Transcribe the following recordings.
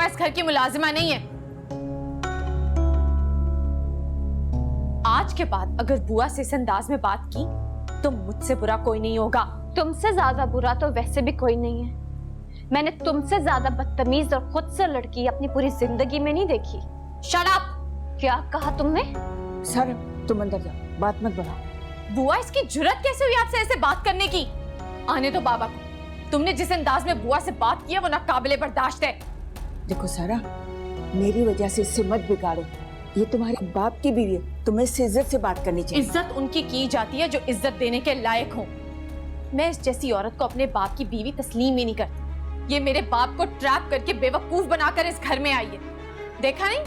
इस घर की मुलाजिमा नहीं है। आज के बाद अगर बुआ से इस अंदाज में बात की तो मुझसे बुरा कोई नहीं होगा। तुमसे ज्यादा बुरा तो वैसे भी कोई नहीं है। मैंने तुमसे ज्यादा बदतमीज और खुद से लड़की अपनी पूरी जिंदगी में नहीं देखी। Shut up! क्या कहा तुमने? सर तुम अंदर जाओ, बात मत बढ़ाओ। बुआ, इसकी जुर्रत कैसे हुई आपसे ऐसे बात करने की? आने दो बाबा को। तुमने जिस अंदाज में बुआ से बात की है वो नाकाबिले बर्दाश्त है। देखो सारा, मेरी वजह से इससे मत बिगाड़ो। ये तुम्हारे बाप की बीवी है, तुम्हें इससे इज्जत से बात करनी चाहिए। इज्जत उनकी की जाती है जो इज्जत देने के लायक हो। मैं इस जैसी औरत को अपने बाप की बीवी तस्लीम ही नहीं करती। ये मेरे बाप को ट्रैप करके बेवकूफ बनाकर इस घर में आई है। देखा नहीं,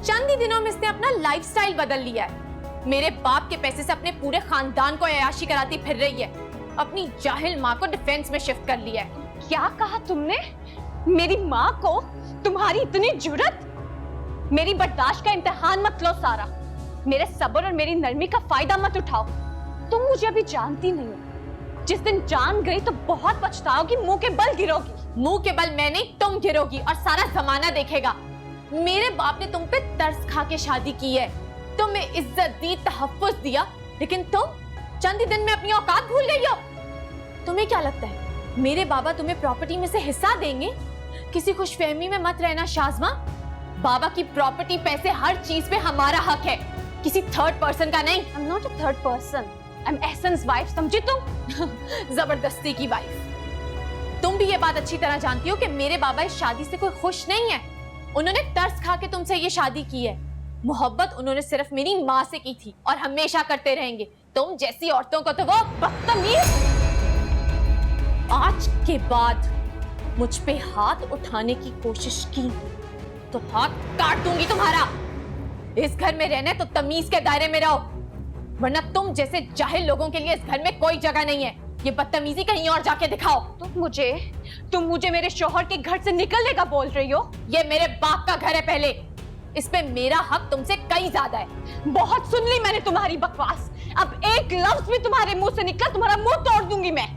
चंद ही दिनों में इसने अपना लाइफस्टाइल बदल लिया है। मेरे बाप के पैसे से अपने पूरे खानदान को अयाशी कराती फिर रही है। अपनी जाहिल माँ को डिफेंस में शिफ्ट कर लिया है। क्या कहा तुमने? मेरी माँ को? तुम्हारी इतनी जुर्रत? मेरी बर्दाश्त का इम्तिहान मत लो सारा। मेरे सब्र और मेरी नरमी का फायदा मत उठाओ। तुम मुझे अभी जानती नहीं हो। जिस दिन जान गई तो बहुत पछताओगी, मुंह के बल गिरोगी। मुंह के बल मैं नहीं, तुम गिरोगी और सारा जमाना देखेगा। मेरे बाप ने तुम पे तरस खा के शादी की है। तुम्हें इज्जत दी, तहफ्फुज दिया, लेकिन तुम चंद ही दिन में अपनी औकात भूल गई हो। तुम्हें क्या लगता है मेरे बाबा तुम्हें प्रॉपर्टी में से हिस्सा देंगे? किसी खुशफहमी में मत रहना शाज़मा। बाबा की प्रॉपर्टी, पैसे, हर चीज पे हमारा हक है, किसी थर्ड पर्सन का नहीं। I'm not a third person. I'm एहसन's wife, समझी तुम? जबरदस्ती की वाइफ। तुम भी ये बात अच्छी तरह जानती हो कि मेरे बाबा इस शादी से कोई खुश नहीं है। उन्होंने तरस खा के तुमसे ये शादी की है। मोहब्बत उन्होंने सिर्फ मेरी माँ से की थी और हमेशा करते रहेंगे। तुम जैसी औरतों को तो वो बदतमीज। आज के बाद मुझ पे हाथ उठाने की कोशिश की तो हाथ काट दूंगी तुम्हारा। इस घर में रहने तो तमीज के दायरे में रहो, वरना तुम जैसे जाहिल लोगों के लिए इस घर में कोई जगह नहीं है। ये बदतमीजी कहीं और जाके दिखाओ। तुम मुझे मेरे शौहर के घर से निकलने का बोल रही हो? ये मेरे बाप का घर है पहले, इस पे मेरा हक तुमसे कहीं ज्यादा है। बहुत सुन ली मैंने तुम्हारी बकवास। अब एक लफ्ज भी तुम्हारे मुंह से निकला तुम्हारा मुंह तोड़ दूंगी मैं।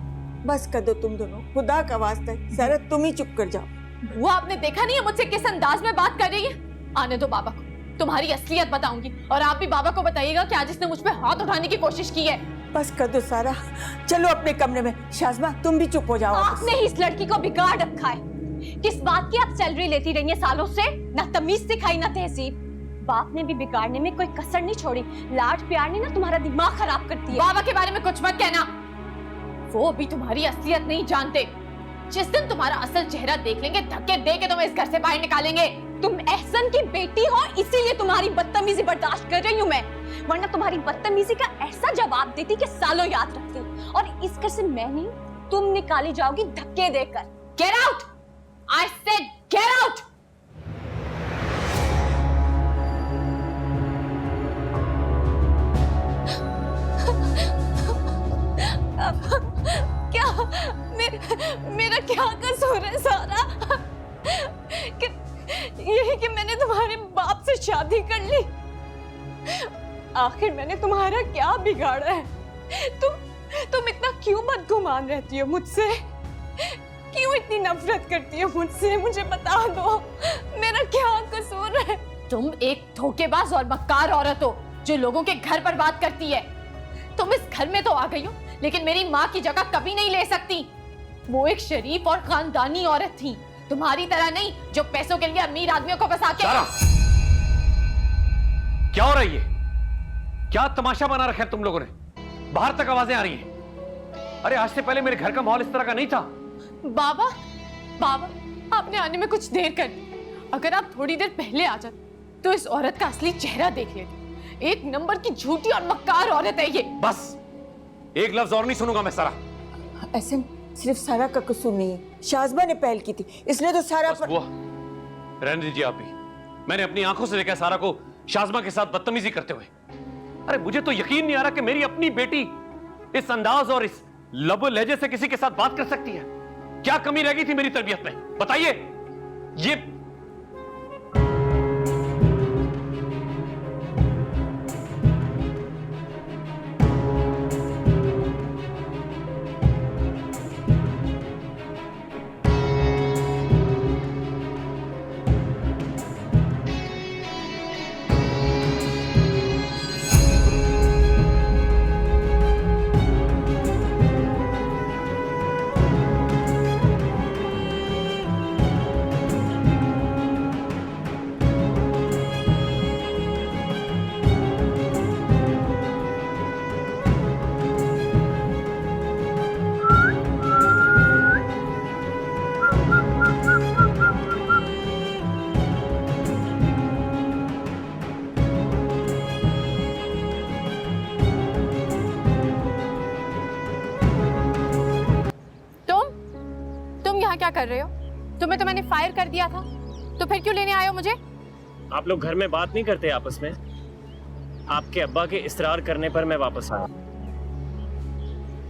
बस कर दो तुम दोनों, खुदा का वास्ता है। सारा तुम ही चुप कर जाओ। वो आपने देखा नहीं है मुझसे किस अंदाज में बात कर रही है? आने दो बाबा को, तुम्हारी असलियत बताऊंगी। और आप भी बाबा को बताइएगा कि आज इसने मुझ पे हाथ उठाने की कोशिश की है। बस कर दो सारा, चलो अपने कमरे में। शाज़मा तुम भी चुप हो जाओ। आपने ही इस लड़की को बिगाड़ रखा है। किस बात की आप सैलरी लेती रही है सालों से? ना तमीज सिखाई ना तहजीब। बाप ने भी बिगाड़ने में कोई कसर नहीं छोड़ी। लाड प्यार ने ना तुम्हारा दिमाग खराब कर दिया। बाबा के बारे में कुछ मत कहना, वो भी तुम्हारी असलियत नहीं जानते। जिस दिन तुम्हारा असल चेहरा देख लेंगे, धक्के दे के तुम्हें इस घर से बाहर निकालेंगे। तुम एहसन की बेटी हो, इसीलिए तुम्हारी बदतमीजी बर्दाश्त कर रही हूँ मैं, वरना तुम्हारी बदतमीजी का ऐसा जवाब देती कि सालों याद रखती। और इस घर से मैं नहीं, तुम निकाली जाओगी धक्के देकर। Get out! I said get out! क्या मेरा क्या कसूर है सारा? कि यही कि मैंने तुम्हारे बाप से शादी कर ली। आखिर मैंने तुम्हारा क्या बिगाड़ा है? तुम इतना क्यों बदगुमान रहती हो मुझसे? क्यों इतनी नफरत करती हो मुझसे? मुझे बता दो, मेरा क्या कसूर है? तुम एक धोखेबाज और मक्कार औरत हो जो लोगों के घर पर बात करती है। तुम इस घर में तो आ गई हो, लेकिन मेरी माँ की जगह कभी नहीं ले सकती। वो एक शरीफ और खानदानी औरत थी, तुम्हारी तरह नहीं जो पैसों के लिए अमीर आदमियों को फंसा के। क्या हो रही है? क्या तमाशा बना रखा है तुम लोगों ने? बाहर तक आवाजें आ रही हैं। अरे आज से पहले मेरे घर का माहौल इस तरह का नहीं था। बाबा, आपने आने में कुछ देर कर दी। अगर आप थोड़ी देर पहले आ जाते तो इस औरत का असली चेहरा देख लेते। एक नंबर की झूठी और मक्कार औरत है ये। बस एक लफ्ज और नहीं सुनूंगा मैं सारा। ऐसे सिर्फ सारा का कसूर नहीं है, शाज़मा ने पहल की थी, इसलिए तो सारा बस बुआ, रहने दीजिए आप भी। मैंने अपनी आंखों से देखा सारा को शाज़मा के साथ बदतमीजी करते हुए। अरे मुझे तो यकीन नहीं आ रहा कि मेरी अपनी बेटी इस अंदाज और इस लबो लहजे से किसी के साथ बात कर सकती है। क्या कमी रह गई थी मेरी तरबियत में, बताइए। ये कर रहे हो? तुम्हें तो मैंने फायर कर दिया था, तो फिर क्यों लेने आए हो मुझे? आप लोग घर में बात नहीं करते आपस में? आपके अब्बा के इसरार करने पर मैं वापस आया।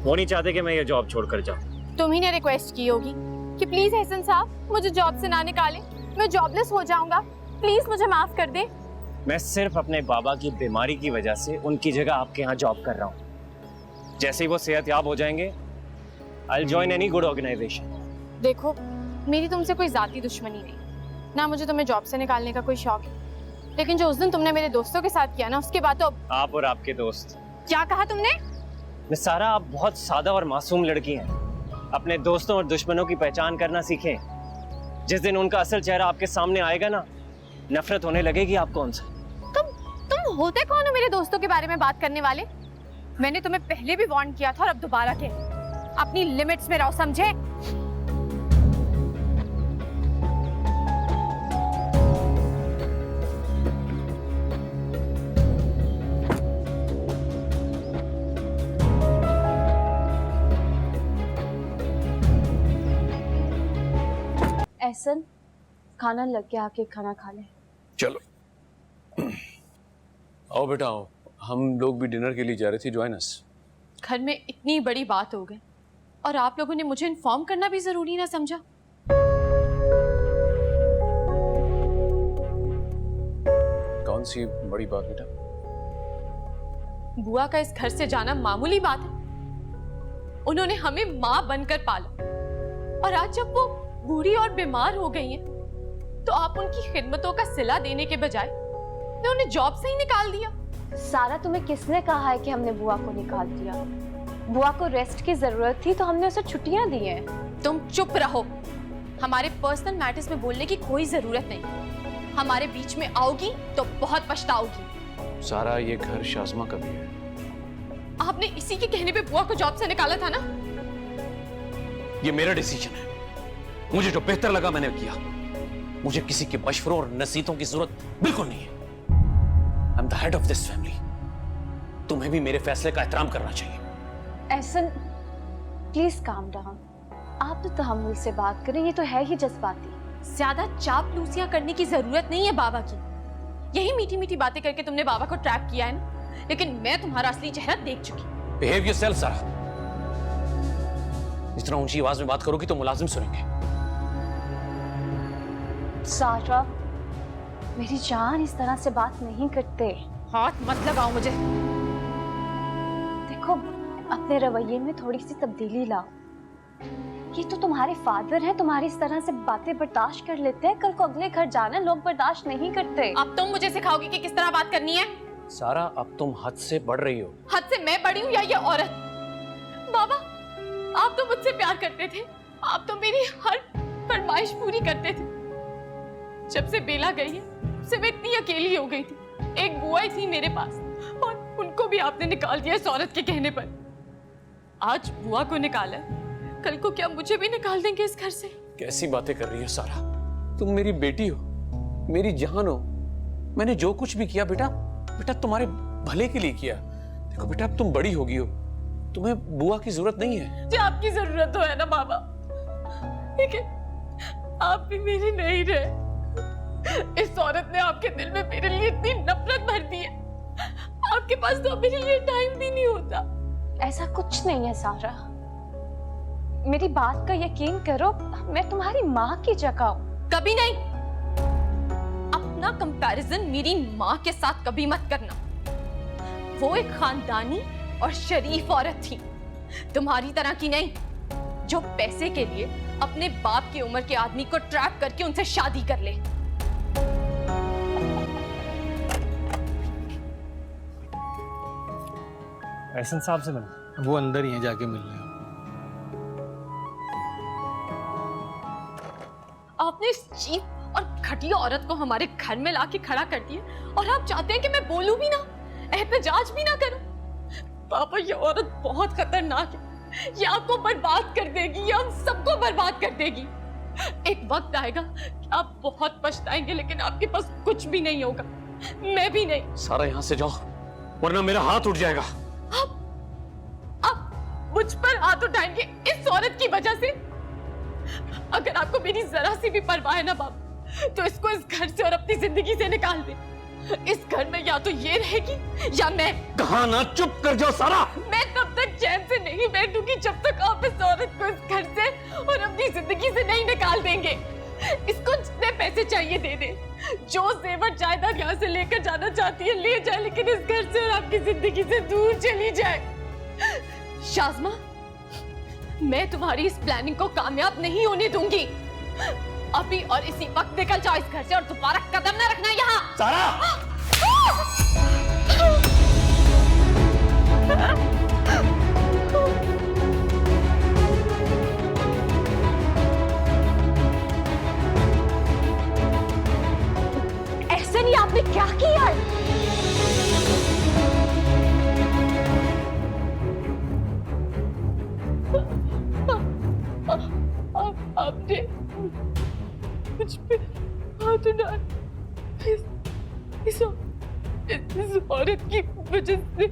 वो नहीं चाहते कि मैं ये जॉब छोड़कर जाऊं। तुम ही ने रिक्वेस्ट की होगी कि प्लीज एहसन साहब मुझे जॉब से ना निकालें, मैं जॉबलेस हो जाऊंगा, प्लीज मुझे माफ कर दे। मैं सिर्फ अपने बाबा की बीमारी की वजह से उनकी जगह आपके यहाँ जॉब कर रहा हूँ। जैसे ही वो सेहतयाब हो जाएंगे, I'll join any good organization। देखो, मेरी तुमसे कोई जाती दुश्मनी नहीं, ना मुझे तुम्हें जॉब से निकालने का कोई शौक है, लेकिन जो उस दिन तुमने मेरे दोस्तों के साथ किया ना, उसके बाद तो आप और आपके दोस्त। क्या कहा तुमने? निसारा, आप बहुत सादा और मासूम लड़की हैं। अपने दोस्तों और दुश्मनों की पहचान करना सीखें। जिस दिन उनका असल चेहरा आपके सामने आएगा ना, नफरत होने लगेगी आपको उनसे। तुम होते कौन हो मेरे दोस्तों के बारे में बात करने वाले? मैंने तुम्हें पहले भी वार्न किया था और अब दोबारा कह, अपनी लिमिट्स में रहो, समझे? एहसन, खाना लग गया, आके खाना खा ले। चलो आओ बेटा आओ, हम लोग भी डिनर के लिए जा रहे थे, ज्वाइन अस। घर में इतनी बड़ी बात हो गई और आप लोगों ने मुझे इन्फॉर्म करना भी जरूरी ना समझा? कौन सी बड़ी बात बेटा? बुआ का इस घर से जाना मामूली बात है? उन्होंने हमें माँ बनकर पाला और आज जब वो बूढ़ी और बीमार हो गई हैं, तो आप उनकी खिदमतों का सिला देने के बजाय ने उन्हें जॉब से ही निकाल दिया। सारा, तुम्हें किसने कहा है कि हमने बुआ को निकाल दिया? बुआ को रेस्ट की जरूरत थी तो हमने उसे छुट्टियां दी हैं। तुम चुप रहो, हमारे पर्सनल मैटर्स में बोलने की कोई जरूरत नहीं। हमारे बीच में आओगी तो बहुत पछताओगी। सारा, ये घर शाज़मा का भी है। आपने इसी के कहने पे बुआ को जॉब से निकाला था ना? ये मेरा डिसीजन है, मुझे जो बेहतर लगा मैंने किया। मुझे किसी के मशवरों और नसीहतों की जरूरत बिल्कुल नहीं है। I am the head of this family. तुम्हें भी मेरे फैसले का एहतराम करना चाहिए। Ehsan, please calm down. आप तो तहम्मुल से बात करें, ये तो है ही जज्बाती। ज्यादा चापलूसियां करने की जरूरत नहीं है बाबा की। यही मीठी मीठी बातें करके तुमने बाबा को ट्रैप किया है ना, लेकिन मैं तुम्हारा असली चेहरा देख चुकी। बिहेव योरसेल्फ सारा। इस तरह ऊंची आवाज में बात करोगी तो मुलाजिम सुनेंगे। सारा, मेरी जान, इस तरह से बात नहीं करते। हाथ मत लगाओ मुझे। देखो, अपने रवैये में थोड़ी सी तब्दीली लाओ। ये तो तुम्हारे फादर हैं, तुम्हारी इस तरह से बातें बर्दाश्त कर लेते हैं। कल को अगले घर जाना लोग बर्दाश्त नहीं करते। अब तुम मुझे सिखाओगी कि किस तरह बात करनी है? सारा, अब तुम हद से बढ़ रही हो। हद से मैं बड़ी हूँ या ये औरत? बाबा, आप तो मुझसे प्यार करते थे, आप तो मेरी हर फरमाइश पूरी करते थे। जब से बेला गई है, से मैं इतनी अकेली हो गई थी। एक बुआ ही थी मेरे पास और उनको भी आपने निकाल दिया इस औरत के कहने पर। आज बुआ को निकाला, कल को क्या मुझे भी निकाल देंगे इस घर से? कैसी बातें कर रही हो सारा? तुम मेरी बेटी हो, मेरी जान हो। मैंने जो कुछ भी किया बेटा तुम्हारे भले के लिए किया। देखो बेटा, अब तुम बड़ी हो गई हो, तुम्हें बुआ की जरूरत नहीं है। जी आपकी जरूरत तो है ना बाबा, लेकिन आप भी मेरी नहीं रहे। इस औरत ने आपके दिल में मेरे लिए इतनी नफरत भर दी है, आपके पास तो मेरे लिए टाइम भी नहीं होता। ऐसा कुछ नहीं है सारा, मेरी बात का यकीन करो, मैं तुम्हारी माँ की जगह हूँ। कभी नहीं। अपना कंपैरिजन मेरी माँ के साथ कभी मत करना। वो एक खानदानी और शरीफ औरत थी, तुम्हारी तरह की नहीं, जो पैसे के लिए अपने बाप की उम्र के आदमी को ट्रैप करके उनसे शादी कर ले। एहसन साहब से मिलना। वो अंदर ही है, जाके मिल रहे हैं। आपने इस चीप और घटिया औरत को हमारे घर में लाके खड़ा कर दिया और आप चाहते हैं कि मैं बोलूं भी ना, एहतजाज भी ना करूं। पापा, ये औरत बहुत खतरनाक है, ये आपको बर्बाद कर देगी, ये हम सबको बर्बाद कर देगी। एक वक्त आएगा कि आप बहुत पछताएंगे, लेकिन आपके पास कुछ भी नहीं होगा, मैं भी नहीं। सारा, यहां से जाओ वरना मेरा हाथ उठ जाएगा। आप मुझ पर हाथ उठाएंगे इस औरत की वजह से? अगर आपको मेरी जरा सी भी परवाह है ना बाप, तो इसको इस घर से और अपनी जिंदगी से निकाल दे। इस घर में या तो ये रहेगी या मैं। कहा ना चुप कर जाओ सारा। मैं तब तक चैन से नहीं बैठूंगी जब तक आप इस औरत को इस घर से और अपनी जिंदगी से नहीं निकाल देंगे। इसको जितने पैसे चाहिए दे दे, जो जेवर जायदाद यहाँ से लेकर जाना चाहती है ले जाए, लेकिन इस घर से और आपकी जिंदगी से दूर चली जाए। शाज़मा, मैं तुम्हारी इस प्लानिंग को कामयाब नहीं होने दूंगी। अभी और इसी वक्त निकल जाओ इस घर से और दोबारा कदम न रखना यहाँ। सारा! ऐसे नहीं, आपने क्या किया है? आपने मुझ पे हाथ उठाया इस औरत की वजह से।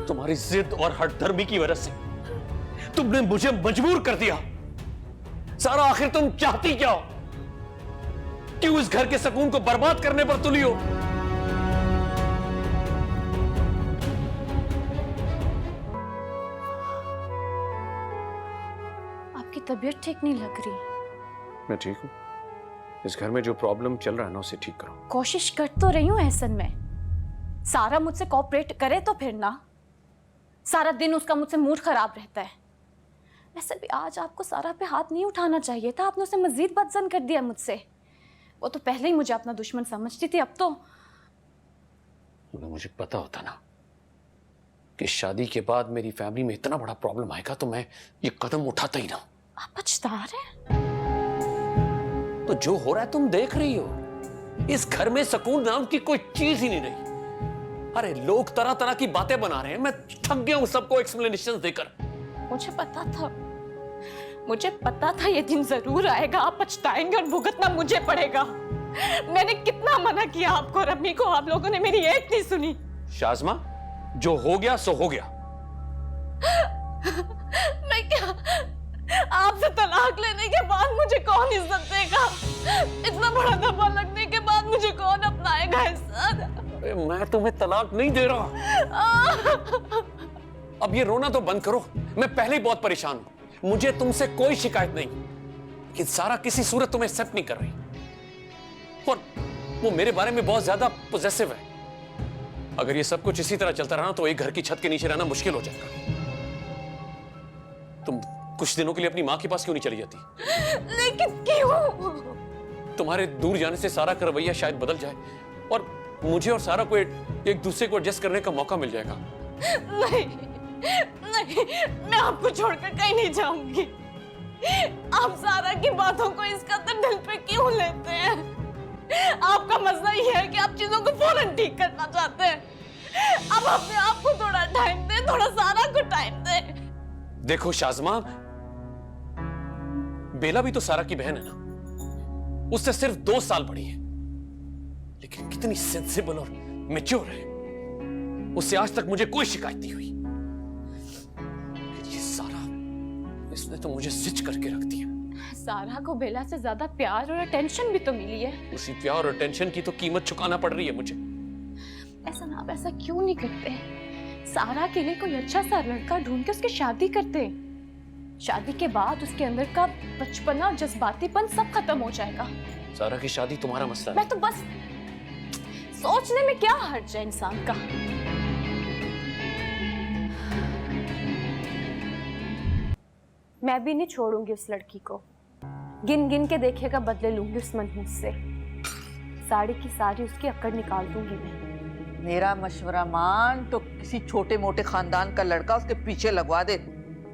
तुम्हारी जिद और हठधर्मी की वजह से तुमने मुझे मजबूर कर दिया। सारा, आखिर तुम चाहती क्या हो? क्यों इस घर के सुकून को बर्बाद करने पर तुली हो? आपकी तबीयत ठीक नहीं लग रही। मैं ठीक हूं। इस घर में जो प्रॉब्लम चल रहा है ना उसे ठीक करो। कोशिश कर तो रही हूँ एहसन में। सारा मुझसे कोऑपरेट करे तो फिर ना। सारा दिन उसका मुझसे मूड खराब रहता है। वैसे भी आज आपको सारा पे हाथ नहीं उठाना चाहिए था, आपने उसे मजीद बदजन कर दिया मुझसे। वो तो पहले ही मुझे अपना दुश्मन समझती थी, अब तो। मुझे पता होता ना कि शादी के बाद मेरी फैमिली में इतना बड़ा प्रॉब्लम आएगा तो मैं ये कदम उठाता ही ना। आप पछता रहे हैं? तो जो हो रहा है तुम देख रही हो। इस घर में सुकून नाम की कोई चीज ही नहीं रही। अरे लोग तरह तरह की बातें बना रहे हैं, मैं थक गया हूं सबको एक्सप्लेनेशन देकर। मुझे पता था ये दिन जरूर आएगा। आप पछताएंगे और भुगतना मुझे पड़ेगा। मैंने कितना मना किया आपको और अम्मी को, आप लोगों ने मेरी एक नहीं सुनी। शाज़मा, जो हो गया सो हो गया। मैं क्या, आपसे तलाक लेने के बाद मुझे कौन इज्जत देगा? इतना बड़ा धब्बा लगने के बाद मुझे कौन अपनाएगा? अरे मैं तुम्हें तलाक नहीं दे रहा। अब ये रोना तो बंद करो। मैं पहले ही बहुत परेशान हूं। मुझे तुमसे कोई शिकायत नहीं, लेकिन सारा किसी सूरत तुम्हें एक्सेप्ट नहीं कर रही और वो मेरे बारे में बहुत ज्यादा पॉजेसिव है। अगर ये सब कुछ इसी तरह चलता रहा तो एक घर की छत के नीचे रहना मुश्किल हो जाएगा। तुम कुछ दिनों के लिए अपनी माँ के पास क्यों नहीं चली जाती? लेकिन क्यों? तुम्हारे दूर जाने से सारा का रवैया शायद बदल जाए और मुझे और सारा को एक दूसरे को एडजस्ट करने का मौका मिल जाएगा। नहीं, मैं आपको छोड़कर कहीं नहीं जाऊंगी। आप सारा की बातों को इस कदर दिल पे क्यों लेते हैं? आपका मसला ये है कि आप चीजों को फौरन ठीक करना चाहते हैं। अब अपने आप को थोड़ा टाइम दे, थोड़ा सारा को टाइम दे। देखो शाज़मा, बेला भी तो सारा की बहन है ना। उससे सिर्फ 2 साल बड़ी है, लेकिन कितनी सेंसिबल और मैच्योर है। उससे आज तक मुझे कोई शिकायत नहीं हुई। ये सारा, इसने तो मुझे सिच करके रख दिया। सारा को बेला से ज्यादा प्यार और अटेंशन भी तो मिली है। उसी प्यार और अटेंशन की तो कीमत चुकाना पड़ रही है मुझे। ऐसा ना, आप ऐसा क्यों नहीं करते? सारा के लिए कोई अच्छा सा लड़का ढूंढ के उसकी शादी करते। शादी के बाद उसके अंदर का बचपना, जज्बातीपन सब खत्म हो जाएगा। सारा की शादी तुम्हारा मसला है। मैं तो बस सोचने में क्या हर्ज है इंसान का। मैं भी नहीं छोड़ूंगी उस लड़की को। गिन गिन के देखेगा बदले लूंगी उस मनहूस से। साड़ी की सारी उसकी अकड़ निकाल दूंगी मैं। मेरा मशवरा मान तो किसी छोटे मोटे खानदान का लड़का उसके पीछे लगवा दे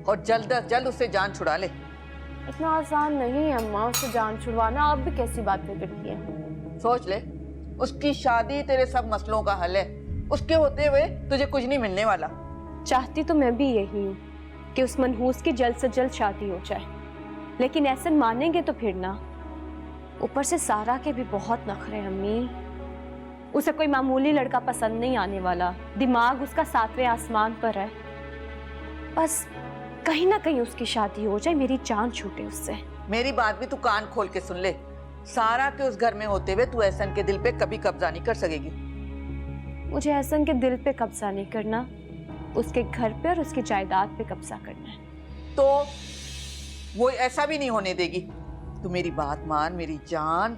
और जल्द अज जल्द उससे जान छुड़ा ले। इतना आसान नहीं है अम्मा उससे जान छुड़वाना। आप भी कैसी बातें करती हैं? सोच ले, उसकी शादी तेरे सब मसलों का हल है। उसके होते हुए तुझे कुछ नहीं मिलने वाला। चाहती तो मैं भी यही हूँ कि उस मनहूस की जल्द से जल्द शादी हो जाए, लेकिन ऐसे मानेंगे तो फिर ना। ऊपर से सारा के भी बहुत नखरे हैं अम्मी। उसे कोई मामूली लड़का पसंद नहीं आने वाला। दिमाग उसका 7वें आसमान पर है। बस कहीं ना कहीं उसकी शादी हो जाए, मेरी जान छूटे उससे। मेरी बात भी तू कान खोल के सुन ले। सारा के उस घर में होते हुए तू एहसन के दिल पे कभी कब्जा नहीं कर सकेगी। मुझे एहसन के दिल पे कब्जा नहीं करना, उसके घर पे और उसकी जायदाद पे कब्जा करना है। तो वो ऐसा भी नहीं होने देगी। तू मेरी बात मान मेरी जान,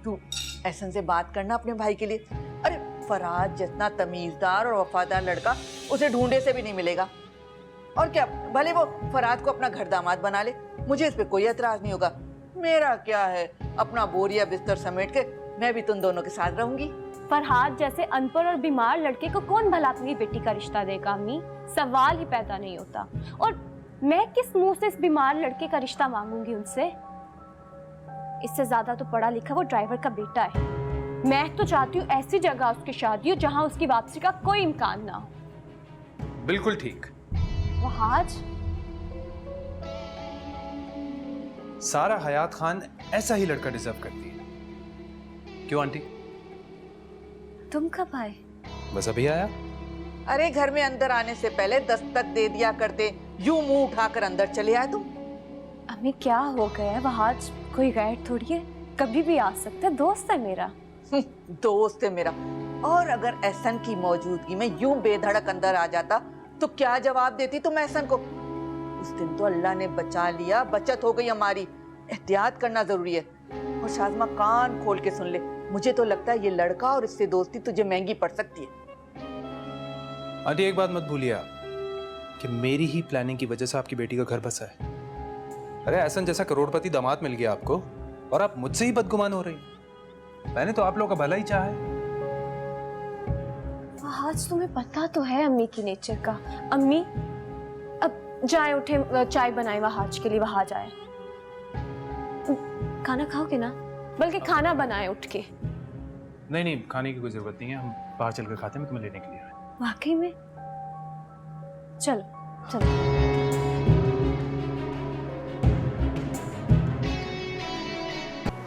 तू एहसन से बात करना अपने भाई के लिए। अरे फराज जितना तमीजदार और वफादार लड़का उसे ढूंढे से भी नहीं मिलेगा। और क्या, भले वो फराज को अपना घर दामाद बना ले, मुझे इस पे कोई एतराज नहीं होगा। मेरा क्या है, अपना बोरिया बिस्तर समेट के मैं भी तुम दोनों के साथ रहूंगी। फरहाद जैसे अनपढ़ और बीमार लड़के को कौन भला अपनी बेटी का रिश्ता देगा अम्मी? सवाल ही पैदा नहीं होता। और मैं किस मुंह से इस बीमार लड़के का रिश्ता मांगूंगी उनसे? इससे ज्यादा तो पढ़ा लिखा वो ड्राइवर का बेटा है। मैं तो चाहती हूँ ऐसी जगह उसकी शादी हो जहाँ उसकी वापसी का कोई इम्कान ना हो। बिल्कुल ठीक। वहाज, सारा हयात खान ऐसा ही लड़का डिजर्व करती है। क्यों आंटी? तुम कब आए? बस अभी आया। अरे घर में अंदर आने से पहले दस्तक दे दिया करते, यूं मुंह उठाकर अंदर चले आए तुम। अम्मी क्या हो गया है? वहाज कोई गैर थोड़ी है, कभी भी आ सकता है, दोस्त है मेरा। दोस्त है मेरा। और अगर एहसन की मौजूदगी में यूं बेधड़क अंदर आ जाता तो क्या जवाब देती तुम एहसन को? उस दिन तो अल्लाह ने बचा लिया, बचत हो गई हमारी। एहतियात करना जरूरी है। और शाज़मा कान खोल के सुन ले, मुझे तो लगता है ये लड़का और इससे दोस्ती तुझे महंगी पड़ सकती है। आंटी एक बात मत भूलिए आप कि मेरी ही प्लानिंग की वजह से आपकी बेटी का घर बसा है। अरे एहसन जैसा करोड़पति दामाद मिल गया आपको और आप मुझसे ही बदगुमान हो रही। मैंने तो आप लोगों का भला ही चाहा है। आज तुम्हें पता तो है अम्मी की नेचर का। अम्मी अब जाए, उठे चाय बनाए वहाज के लिए, वहां जाए। खाना खाओगे ना? बल्कि खाना बनाए उठ के। नहीं नहीं, खाने की कोई जरूरत नहीं है, हम बाहर चलकर खाते हैं, मैं तुम्हें लेने के लिए आया। वाकई में? चलो चलो।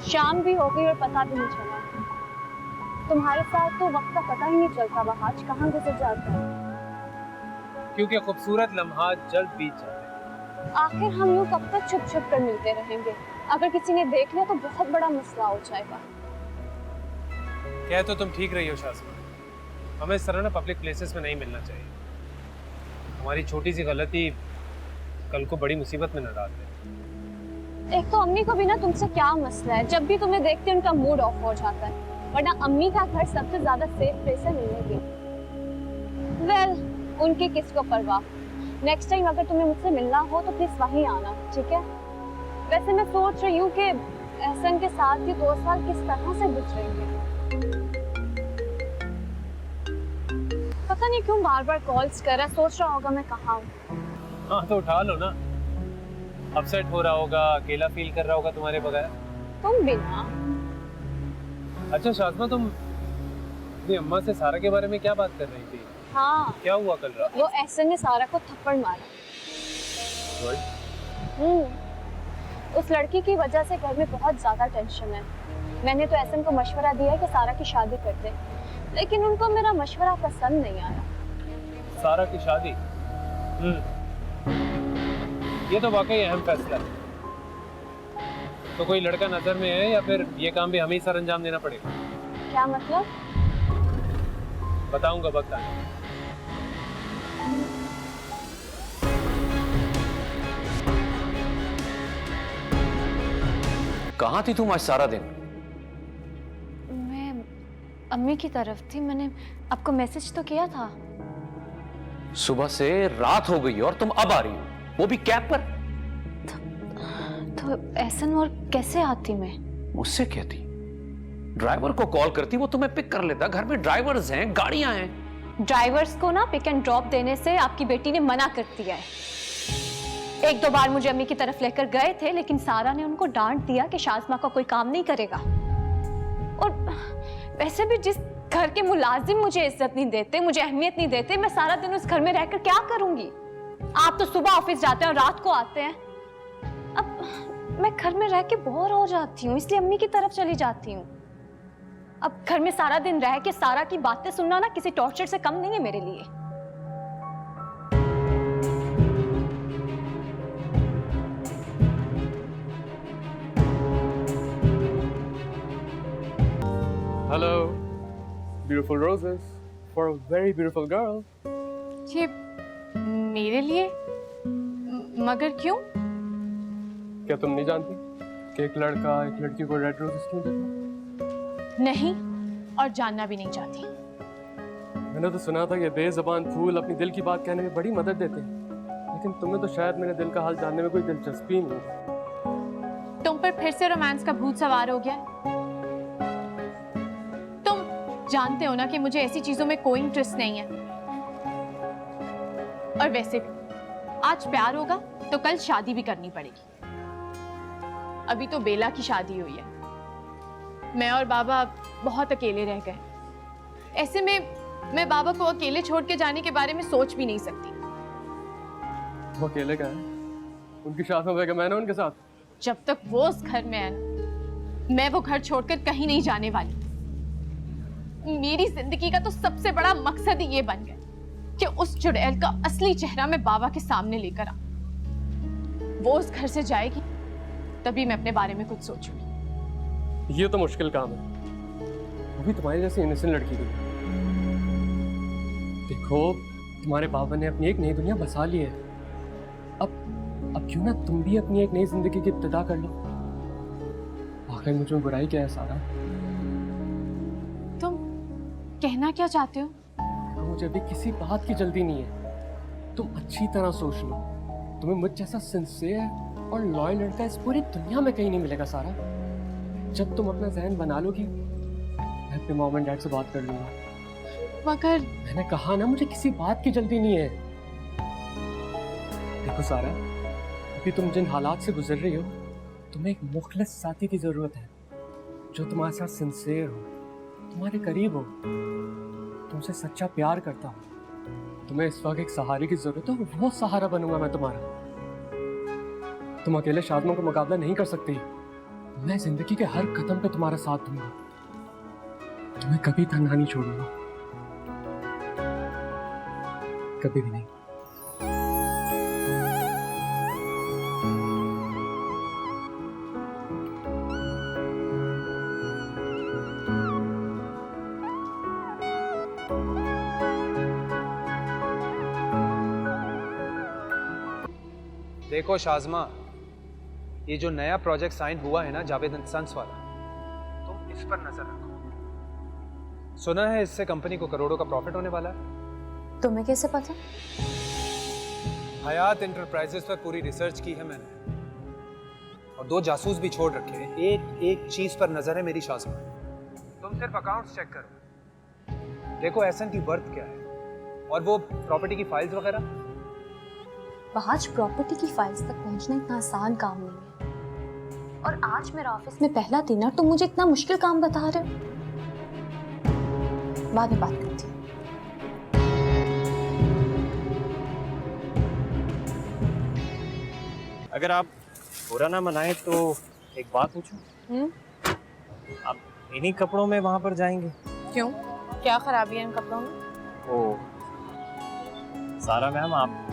शाम भी हो गई और पता भी नहीं चला। तुम्हारे साथ तो वक्त का पता ही नहीं चलता, वहाज कहाँ गुजर जाता है। क्योंकि खूबसूरत लम्हा जल्द बीत जाते हैं। आखिर हम यूं कब तक छुप छुप कर मिलते रहेंगे? अगर किसी ने देख लिया तो बहुत बड़ा मसला हो जाएगा। क्या तो तुम ठीक रही हो शाज़मा, हमें इस तरह ना पब्लिक प्लेसेस में नहीं मिलना चाहिए। हमारी छोटी सी गलती कल को बड़ी मुसीबत में न डाल दे। एक तो अम्मी को भी ना तुमसे क्या मसला है, जब भी तुम्हें देखते उनका मूड ऑफ हो जाता है। वरना अम्मी का घर सबसे ज्यादा सेफ प्लेस है मिलने की। वेल, उनकी किसको परवाह। नेक्स्ट टाइम अगर तुम्हें मुझसे मिलना हो तो प्लीज वहीं आना, ठीक है? वैसे मैं सोच रही हूँ कि एहसन के साथ ये 2 साल किस तरह से गुजरेंगे। पता नहीं क्यों बार बार कॉल्स कर रहा है, सोच रहा होगा मैं कहाँ हूँ। हाँ तो उठा लो ना। अपसेट हो रहा होगा, अकेला फील कर रहा होगा तुम्हारे बगैर। तुम भी ना। अच्छा शाज़मा, तुम अपनी अम्मा से सारा के बारे में क्या बात कर रही थी? हाँ, क्या हुआ कल रात? वो एहसन ने सारा को थप्पड़ मारा। उस लड़की की वजह से घर में बहुत ज्यादा टेंशन है। मैंने तो एहसन को मशवरा दिया है कि सारा की शादी कर दे, लेकिन उनको मेरा मशवरा पसंद नहीं आया। सारा की शादी? ये तो वाकई अहम फैसला है। तो कोई लड़का नजर में है या फिर ये काम भी हमें ही सर अंजाम देना पड़ेगा? क्या मतलब? बताऊंगा वक्त आने। कहाँ थी तुम आज सारा दिन? मैं अम्मी की तरफ थी। मैंने आपको मैसेज तो किया था। सुबह से रात हो गई और तुम अब आ रही हो, वो भी कैब पर। तो एहसन और कैसे आती मैं? मुझसे कहती, ड्राइवर को कॉल करती, वो तुम्हें पिक कर लेता। घर में ड्राइवर्स हैं, गाड़ियां हैं। ड्राइवर्स को ना पिक एंड ड्रॉप देने से आपकी बेटी ने मना कर दिया है। 1-2 बार मुझे अम्मी की तरफ लेकर गए थे, लेकिन सारा ने उनको डांट दिया कि शाज़मा का कोई काम नहीं करेगा। और वैसे भी जिस घर के मुलाजिम मुझे इज्जत नहीं देते, मुझे अहमियत नहीं देते, मैं सारा दिन उस घर में रहकर क्या करूंगी? आप तो सुबह ऑफिस जाते हैं और रात को आते हैं। अब मैं घर में रह के बोर हो जाती हूँ, इसलिए अम्मी की तरफ चली जाती हूँ। अब घर में सारा दिन रह के सारा की बातें सुनना ना किसी टॉर्चर से कम नहीं है मेरे लिए। Hello, beautiful roses for a very beautiful girl. ये मेरे लिए मगर क्यों? क्या तुम नहीं जानती कि एक लड़का एक लड़की को रेड रोजेस क्यों देता? नहीं, और जानना भी नहीं चाहती। मैंने तो सुना था ये बेज़बान फूल अपनी दिल की बात कहने में बड़ी मदद देते हैं, लेकिन तुम्हें तो शायद मेरे दिल का हाल जानने में कोई दिलचस्पी नहीं है। तुम पर फिर से रोमांस का भूत सवार हो गया है। तुम जानते हो ना कि मुझे ऐसी चीजों में कोई इंटरेस्ट नहीं है। और वैसे भी आज प्यार होगा तो कल शादी भी करनी पड़ेगी। अभी तो बेला की शादी हुई है। मैं और बाबा बहुत अकेले रह गए। ऐसे में मैं बाबा को अकेले छोड़ के जाने के बारे में सोच भी नहीं सकती। वो अकेले का है, उनकी शादी में मैं ना उनके साथ। जब तक वो उस घर में है ना, मैं वो घर छोड़कर कहीं नहीं जाने वाली। मेरी जिंदगी का तो सबसे बड़ा मकसद ही ये बन गया कि उस चुड़ैल का असली चेहरा मैं बाबा के सामने लेकर आ। वो उस घर से जाएगी तभी मैं अपने बारे में कुछ सोचूंगी। ये तो मुश्किल काम है, वो भी तुम्हारी जैसी इनोसेंट लड़की की। देखो, तुम्हारे बाबा ने अपनी एक नई दुनिया बसा ली है। अब क्यों ना तुम भी अपनी एक नई जिंदगी की इब्तिदा कर लो। आखिर मुझ में बुराई क्या है सारा? तुम कहना क्या चाहते हो? मुझे अभी किसी बात की जल्दी नहीं है। तुम अच्छी तरह सोच लो, तुम्हें मुझ जैसा सिंसियर और लॉयल लड़का इस पूरी दुनिया में कहीं नहीं मिलेगा सारा। जब तुम अपना ज़हन बना लोगी, मैं अपने मॉम एंड डैड से बात कर लूंगा। मगर मैंने कहा ना, मुझे किसी बात की जल्दी नहीं है। देखो सारा, अभी तुम जिन हालात से गुजर रही हो, तुम्हें एक मुखलिस साथी की जरूरत है जो तुम्हारे साथ सिंसियर हो, तुम्हारे करीब हो, तुमसे सच्चा प्यार करता हो। तुम्हें इस वक्त एक सहारे की जरूरत है और वो सहारा बनूंगा मैं तुम्हारा। तुम अकेले शादमों का मुकाबला नहीं कर सकती। मैं जिंदगी के हर कदम पे तुम्हारा साथ दूंगा, तुम्हें कभी तन्हा नहीं छोड़ूंगा, कभी भी नहीं। देखो शाज़मा, ये जो नया प्रोजेक्ट साइन हुआ है ना जावेद एंड सन्स वाला, तुम इस पर नजर रखो। सुना है इससे कंपनी को करोड़ों का प्रॉफिट होने वाला है। तुम्हें कैसे पता? हयात इंटरप्राइजेस पर पूरी रिसर्च की है मैंने, और 2 जासूस भी छोड़ रखे हैं। एक एक चीज पर नजर है मेरी शाज़मा। तुम सिर्फ अकाउंट्स चेक करो, देखो एहसन की वर्थ क्या है, और वो प्रॉपर्टी की फाइल्स वगैरह। आज प्रॉपर्टी की फाइल्स तक पहुंचना इतना आसान काम नहीं है, और आज मेरा ऑफिस में पहला दिन है, तुम मुझे इतना मुश्किल काम बता रहे हो। बाद में बात करती हूँ। अगर आप बुरा ना मनाए तो एक बात पूछूं? आप इन्हीं कपड़ों में वहां पर जाएंगे? क्यों? क्या खराबी है इन कपड़ों में? ओ सारा मैम, आप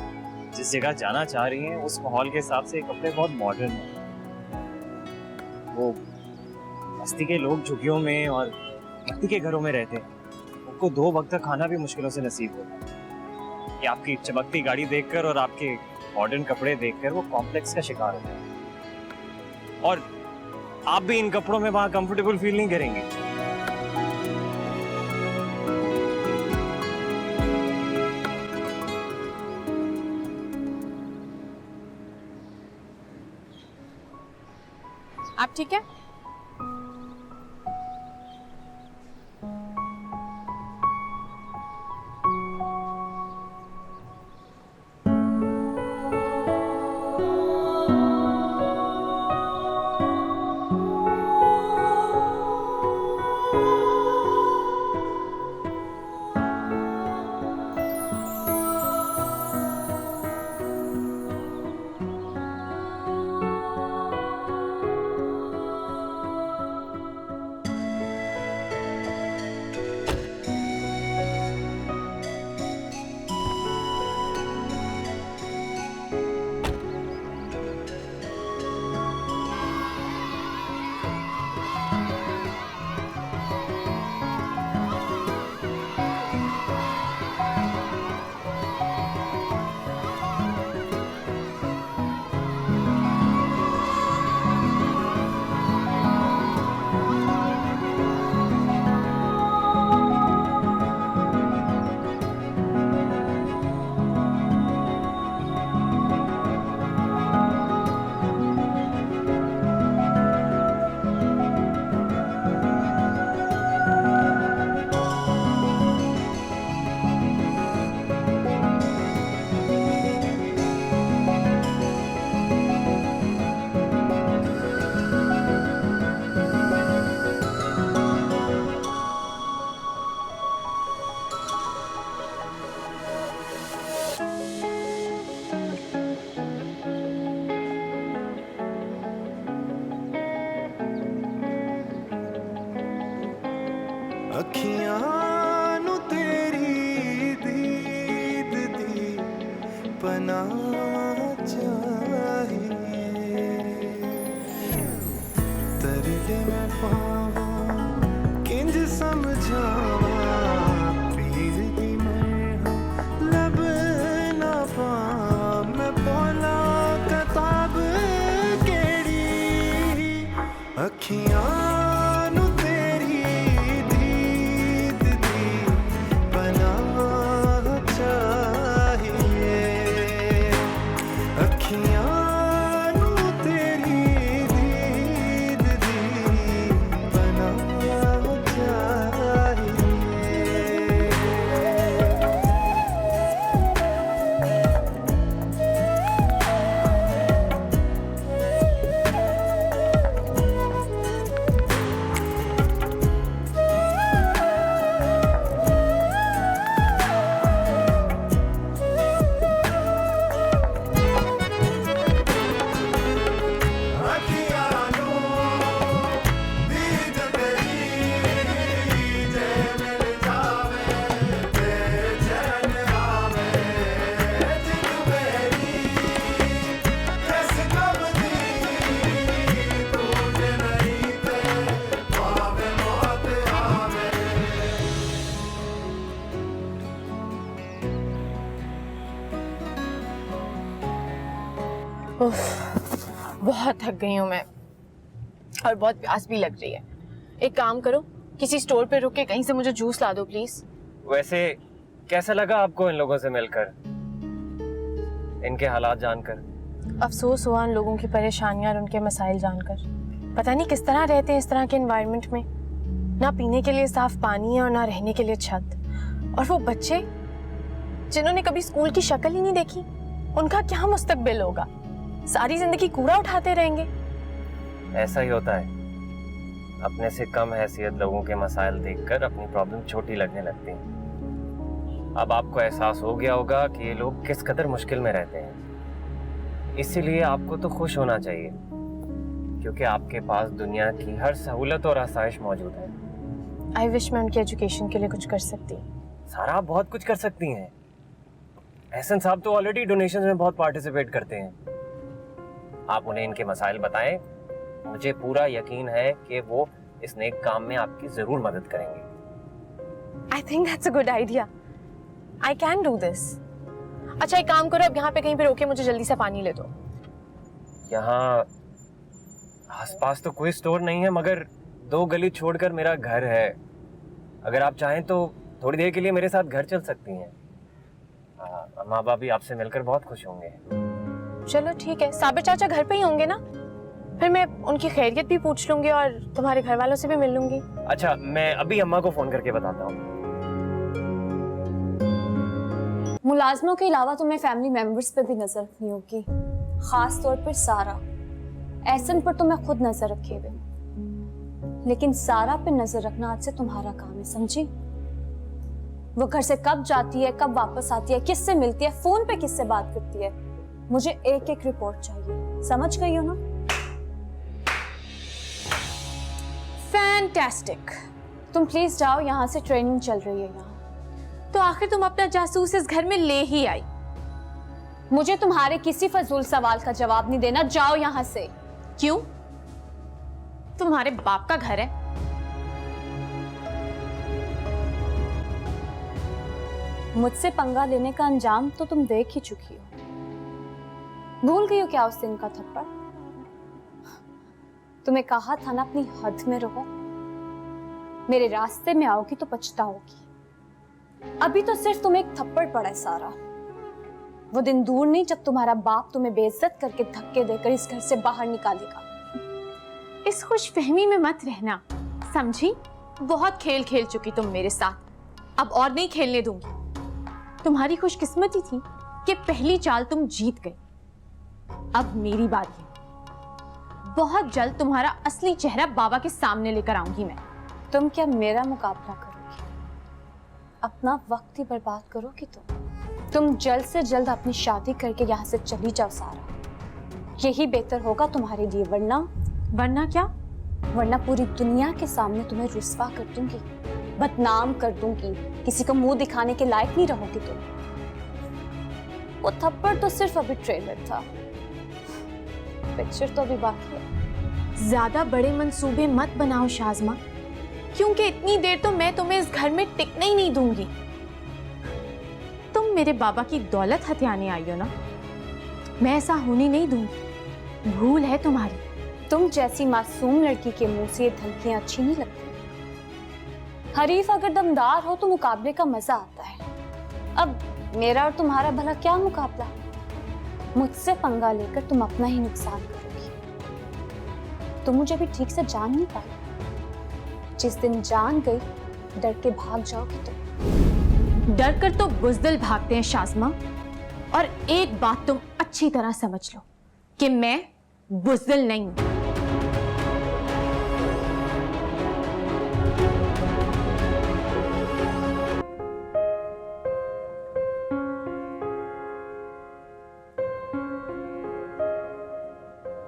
जिस जगह जाना चाह रही हैं उस माहौल के हिसाब से ये कपड़े बहुत मॉडर्न हैं। वो बस्ती के लोग झुग्गियों में और मिट्टी के घरों में रहते हैं, उनको 2 वक्त का खाना भी मुश्किलों से नसीब होता है। कि आपकी चमकती गाड़ी देखकर और आपके मॉडर्न कपड़े देखकर वो कॉम्प्लेक्स का शिकार होता है, और आप भी इन कपड़ों में वहां कंफर्टेबल फील नहीं करेंगे। आप ठीक है? अखियां नु तेरी दीद दी पना चाहिए तरले मैं पावा किंज समझावा पीर दी मैं लब ना पावा मैं बोला किताब केड़ी अखियां बहुत थक गई हूँ मैं और बहुत प्यास भी लग रही है। एक काम करो, किसी स्टोर पे रुक के कहीं से मुझे जूस ला दो प्लीज। वैसे कैसा लगा आपको इन लोगों से मिलकर, इनके हालात जानकर? अफसोस हुआ उन लोगों की परेशानियां और उनके मसाइल जानकर। पता नहीं किस तरह रहते हैं इस तरह के एनवायरनमेंट में, ना पीने के लिए साफ पानी है और ना रहने के लिए छत। और वो बच्चे जिन्होंने कभी स्कूल की शक्ल ही नहीं देखी, उनका क्या मुस्तकबिल होगा? सारी जिंदगी कूड़ा उठाते रहेंगे। ऐसा ही होता है, अपने से कम हैसियत लोगों के मसाइल देखकर अपनी प्रॉब्लम छोटी लगने लगती है। अब आपको एहसास हो गया होगा कि ये लोग किस कदर मुश्किल में रहते हैं, इसीलिए आपको तो खुश होना चाहिए क्योंकि आपके पास दुनिया की हर सहूलत और आसाइश मौजूद है। आई विश मैं उनकी एजुकेशन के लिए कुछ कर सकती। सारा आप बहुत कुछ कर सकती हैं। एहसन साहब तो ऑलरेडी डोनेशंस में बहुत पार्टिसिपेट करते हैं। आप उन्हें इनके मसाइल बताएं, मुझे पूरा यकीन है कि वो इस नेक काम में आपकी जरूर मदद करेंगे। I think that's a good idea. I can do this. अच्छा एक काम करो, अब यहाँ पे कहीं पे रोके मुझे जल्दी से पानी ले दो। यहाँ आसपास तो कोई स्टोर नहीं है, मगर 2 गली छोड़कर मेरा घर है। अगर आप चाहें तो थोड़ी देर के लिए मेरे साथ घर चल सकती हैं। माँ बाप भी आपसे मिलकर बहुत खुश होंगे। चलो ठीक है, साबिर चाचा घर पे ही होंगे ना? फिर मैं उनकी खैरियत भी पूछ लूंगी और तुम्हारे घर वालों से भी मिल लूंगी। अच्छा, मैं अभी अम्मा को फोन करके बताता हूँ। मुलाजमों के अलावा तुम्हें फैमिली मेंबर्स पे भी नजर रखनी होगी, खास तौर पर सारा। एहसन पर तो मैं खुद नजर रखे हुए, लेकिन सारा पे नजर रखना आज से तुम्हारा काम है, समझी? वो घर से कब जाती है, कब वापस आती है, किससे मिलती है, फोन पे किससे बात करती है, मुझे एक एक रिपोर्ट चाहिए। समझ गई हो ना? फैंटास्टिक। तुम प्लीज जाओ, यहाँ से ट्रेनिंग चल रही है यहाँ। तो आखिर तुम अपना जासूस इस घर में ले ही आई। मुझे तुम्हारे किसी फजूल सवाल का जवाब नहीं देना, जाओ यहाँ से। क्यों? तुम्हारे बाप का घर है। मुझसे पंगा लेने का अंजाम तो तुम देख ही चुकी हो। भूल गई हो क्या उस दिन का थप्पड़? तुम्हें कहा था ना अपनी हद में रहो, मेरे रास्ते में आओगी तो पछताओगी। अभी तो सिर्फ तुम्हें एक थप्पड़ पड़ा है सारा। वो दिन दूर नहीं जब तुम्हारा बाप तुम्हें बेइज्जत करके धक्के देकर इस घर से बाहर निकालेगा। इस खुशफहमी में मत रहना, समझी? बहुत खेल खेल चुकी तुम मेरे साथ, अब और नहीं खेलने दूंगी। तुम्हारी खुशकिस्मती थी कि पहली चाल तुम जीत गई। अब मेरी बारी है। बहुत जल्द तुम्हारा असली चेहरा बाबा के सामने लेकर आऊंगी मैं। तुम क्या मेरा मुकाबला करोगी? अपना वक्त ही बर्बाद करोगी तुम जल्द से जल्द अपनी शादी करके यहाँ से चली जाओ सारा, यही बेहतर होगा तुम्हारे लिए। वरना क्या? वरना पूरी दुनिया के सामने तुम्हें रुस्वा कर दूंगी। बदनाम कर दूंगी, किसी को मुंह दिखाने के लायक नहीं रहोगी तुम। वो थप्पड़ तो सिर्फ अभी ट्रेलर था, पिक्चर तो अभी बाकी है। ज्यादा बड़े मंसूबे मत बनाओ शाज़मा, क्योंकि इतनी देर तो मैं तुम्हें इस घर में टिकने ही नहीं दूंगी। तुम मेरे बाबा की दौलत हथियाने आई हो ना, मैं ऐसा होने नहीं दूंगी। भूल है तुम्हारी। तुम जैसी मासूम लड़की के मुंह से ये धमकियां अच्छी नहीं लगती। हरीफ अगर दमदार हो तो मुकाबले का मजा आता है। अब मेरा और तुम्हारा भला क्या मुकाबला? मुझसे पंगा लेकर तुम अपना ही नुकसान करोगी। तुम मुझे भी ठीक से जान नहीं पाई। जिस दिन जान गई डर के भाग जाओगी तुम। डर कर तो बुज़दिल भागते हैं शाज़मा, और एक बात तुम अच्छी तरह समझ लो कि मैं बुज़दिल नहीं हूं।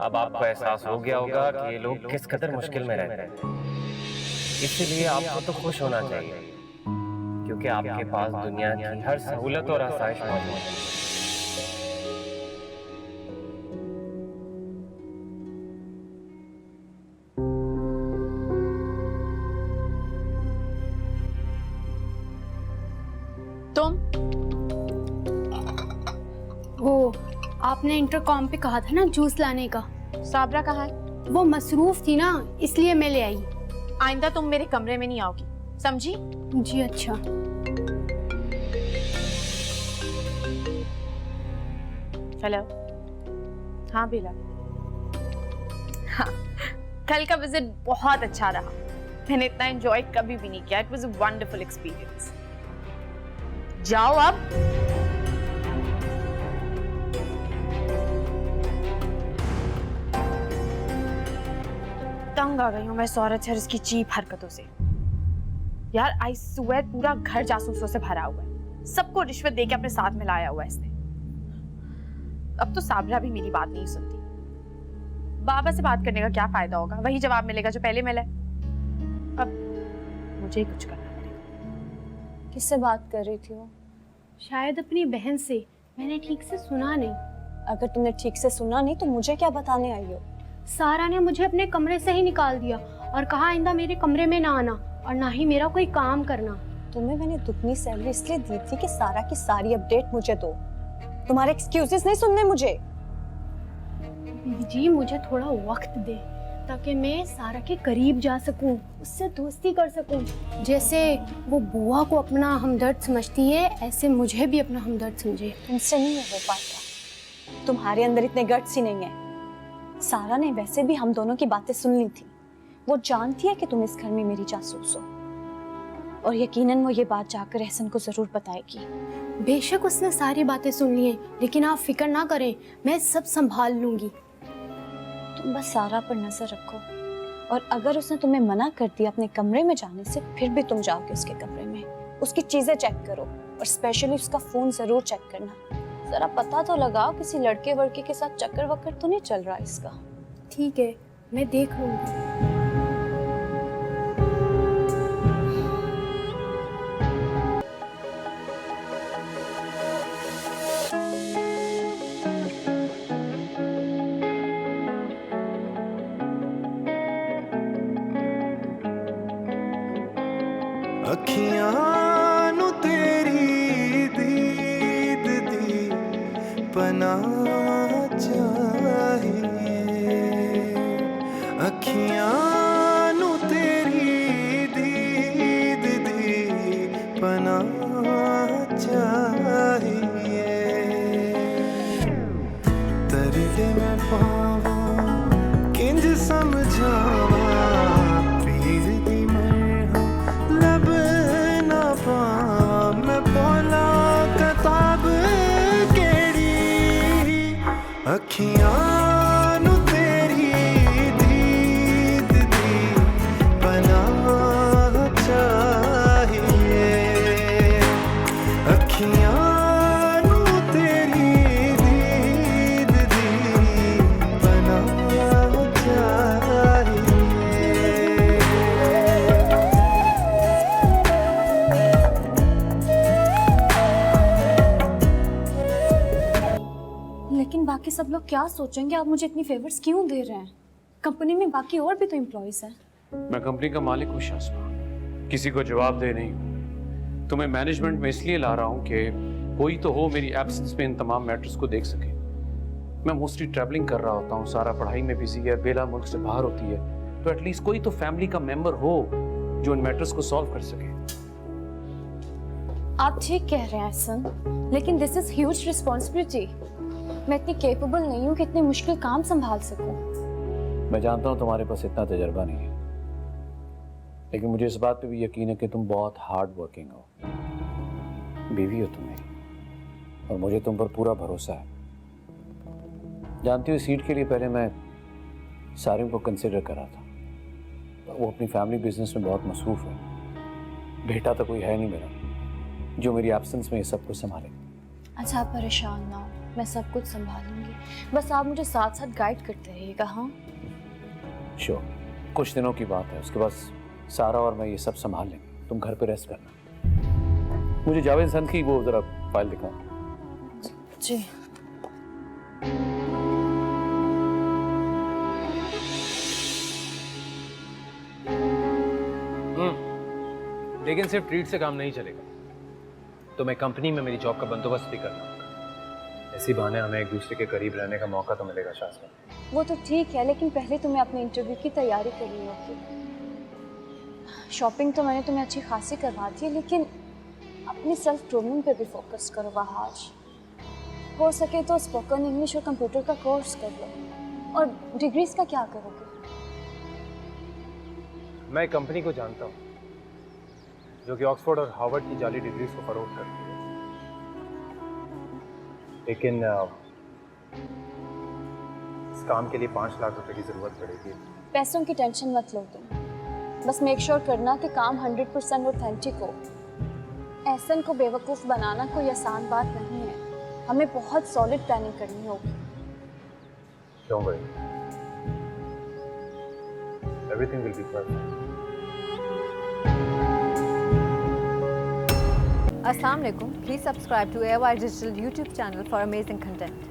अब आपको एहसास हो गया होगा कि ये लोग किस कदर मुश्किल में रहते हैं। इसीलिए आपको तो खुश होना चाहिए, क्योंकि आपके पास दुनिया की हर सहूलत और आसाइश मौजूद है। तुम वो आपने इंटरकॉम पे कहा था ना जूस लाने का, साबरा कहाँ है? वो मसरूफ थी ना, इसलिए मैं ले आई। आइंदा तुम मेरे कमरे में नहीं आओगी, समझी? जी अच्छा। हेलो। हाँ बेला। हाँ, कल का विजिट बहुत अच्छा रहा। मैंने इतना एंजॉय कभी भी नहीं किया। It was a wonderful experience. जाओ अब। तंग आ गई हूँ मैं इस औरत से और इसकी चीप हरकतों से। यार आई स्वेयर पूरा घर जासूसों से भरा हुआ है। सबको रिश्वत देके अपने साथ मिलाया हुआ है इसने। अब तो साबरा भी मेरी बात नहीं सुनती। बाबा से बात करने का क्या फायदा होगा? वही जवाब मिलेगा जो पहले मिला। अब मुझे ही कुछ करना पड़ेगा। किससे बात कर रही थी वो? शायद अपनी बहन से। मैंने ठीक से सुना नहीं। अगर तुमने ठीक से सुना नहीं तो मुझे क्या बताने आई हो? सारा ने मुझे अपने कमरे से ही निकाल दिया और कहा आइंदा मेरे कमरे में ना आना और ना ही मेरा कोई काम करना। तुम्हें मैंने दुगनी सैलरी इसलिए दी थी कि सारा की सारी अपडेट मुझे दो। तुम्हारे एक्सक्यूजेस नहीं सुनने मुझे। बीबी जी मुझे थोड़ा वक्त दे ताकि मैं सारा के करीब जा सकूं, उससे दोस्ती कर सकूं। जैसे वो बुआ को अपना हमदर्द समझती है, ऐसे मुझे भी अपना हमदर्द समझे। तुमसे नहीं हो पाता। तुम्हारे अंदर इतने गट्स ही नहीं है। सारा ने वैसे भी हम दोनों की बातें सुन ली थी। वो जानती है कि तुम इस घर में मेरी जासूस हो, और यकीनन वो ये बात जाकर एहसन को जरूर बताएगी। बेशक उसने सारी बातें सुन ली हैं, लेकिन आप फिक्र ना करें, मैं सब संभाल लूंगी। तुम बस सारा पर नजर रखो, और अगर उसने तुम्हें मना कर दिया अपने कमरे में जाने से, फिर भी तुम जाओगे उसके कमरे में, उसकी चीजें चेक करो, और स्पेशली उसका फोन जरूर चेक करना। जरा पता तो लगाओ किसी लड़के वड़के के साथ चक्कर वक्कर तो नहीं चल रहा इसका। ठीक है, मैं देख लूंगी। अखियां नु तेरी दीद दी पना चाहिए। अखियां नु तेरी दीद दी पना चाहिए। दर्द में पावा किंज समझावा, पीर दी मरहम लब ना पावा। मैं बोला किताब केड़ी, अखियां नु तेरी दीद दी पनाह चाहिए। अखियां नु तेरी दीद दी पनाह चाहिए। सब लोग क्या सोचेंगे, आप मुझे इतनी फेवर्स क्यों दे रहे हैं? कंपनी में बाकी और भी तो एम्प्लॉयज हैं। मैं कंपनी का मालिक हूँ शाज़मा, किसी को जवाब दे नहीं हूँ। तुम्हें मैनेजमेंट में इसलिए ला रहा हूँ कि कोई तो हो मेरी एब्सेंस में इन तमाम मैटर्स को देख सके। मैं मोस्टली ट्रैवलिंग कर रहा होता हूँ, सारा पढ़ाई में बिजी है, बेला मुल्क से बाहर होती है, तो एटलीस्ट कोई तो फैमिली का मेंबर हो जो इन मैटर्स को सॉल्व कर सके। आप ठीक कह रहे हैं एहसन, लेकिन दिस इज ह्यूज रिस्पॉन्सिबिलिटी। मैं इतनी केपेबल नहीं हूँ कि इतने मुश्किल काम संभाल सकूं। मैं जानता हूँ तुम्हारे पास इतना तजर्बा नहीं है, लेकिन मुझे इस बात पे भी यकीन है कि तुम बहुत हार्ड वर्किंग हो, बीवी हो तुम मेरी, और मुझे तुम पर पूरा भरोसा है। जानती हो, सीट के लिए पहले मैं सारिम को कंसिडर कर रहा था, पर वो अपनी फैमिली बिजनेस में बहुत मसरूफ है। बेटा तो कोई है नहीं मेरा जो मेरी एब्सेंस में ये सब कुछ संभाले। अच्छा, आप परेशान ना हो, मैं सब कुछ संभालूंगी, बस आप मुझे साथ साथ गाइड करते रहिएगा। हाँ श्योर, कुछ दिनों की बात है, उसके बाद सारा और मैं ये सब संभाल लेंगे। तुम घर पे रेस्ट करना। मुझे जावेद संत की वो जरा फाइल दिखाओ। जी। लेकिन सिर्फ ट्रीट से काम नहीं चलेगा, तो मैं कंपनी में मेरी जॉब का बंदोबस्त भी करना होगा। इसी बहाने हमें एक दूसरे के करीब रहने का मौका तो मिलेगा शाज़मा। वो तो ठीक है, लेकिन पहले तुम्हें अपने इंटरव्यू की तैयारी करनी होगी। शॉपिंग तो मैंने तुम्हें अच्छी खासी करवा दी है, लेकिन अपनी सेल्फ ग्रूमिंग पे भी फोकस करो। आज हो सके तो स्पोकन इंग्लिश और कंप्यूटर का कोर्स कर लो। और डिग्रीज का क्या करोगे? मैं एक कंपनी को जानता हूँ जो कि ऑक्सफोर्ड और हार्वर्ड की जाली डिग्रीज को फरोख्त करती है, लेकिन इस काम के लिए 5 लाख रुपए की जरूरत पड़ेगी। पैसों की टेंशन मत लो तुम, बस मेक श्योर करना कि काम 100% ऑथेंटिक हो। एहसन को बेवकूफ़ बनाना कोई आसान बात नहीं है, हमें बहुत सॉलिड प्लानिंग करनी होगी। Don't worry. Everything will be perfect. Assalamu alaikum. Please subscribe to AOI Digital YouTube channel for amazing content.